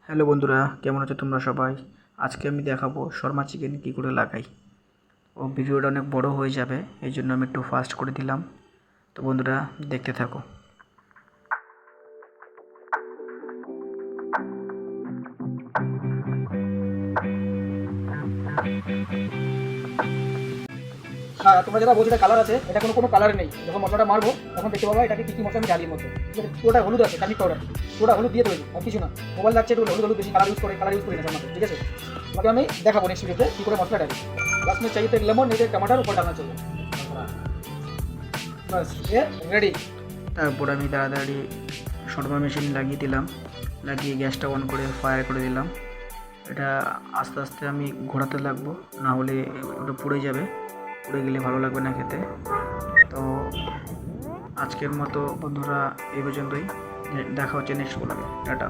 Hello বন্ধুরা, কেমন আছো তোমরা সবাই? আজকে আমি দেখাবো শর্মা চিকেন কী করে লাগাই। ভিডিওটা অনেক বড় হয়ে যাবে, এই জন্য আমি একটু ফাস্ট করে দিলাম। তো বন্ধুরা দেখতে থাকো। হ্যাঁ, তোমরা যেটা বলছো কালার আছে, এটা কোনো কালার নেই। যখন মশলাটা মারবো তখন দেখতে পাবো এটাকে কি মশলা আমি ডালি মধ্যে। ঠিক আছে, পুরোটা হলুদ আছে, টার্মিক পাউডার, পুরোটা হলুদ দিয়ে তৈরি, আর কিছু না। মোবাইল লাগছে একটু হলুদ বেশি কালার ইউজ করি না সব। ঠিক আছে, তোমাকে আমি দেখাবো নেক্সট ভিডিওতে কি করে মশলা ডালি। লাস্ট में चाहिए लेमन, नहीं टमाटर ऊपर डालना चाहिए। बस ये रेडी। তারপর আমি তাড়াতাড়ি শর্মা মেশিন লাগিয়ে দিলাম, লাগিয়ে গ্যাসটা অন করে ফায়ার করে দিলাম। এটা আস্তে আস্তে আমি ঘোরাতে লাগবো, না হলে ওটা পুড়ে যাবে, পুড়ে গেলে ভালো লাগবে না খেতে। তো আজকের মতো বন্ধুরা এই পর্যন্তই, দেখা হচ্ছে নেক্সট ব্লগে। টাটা।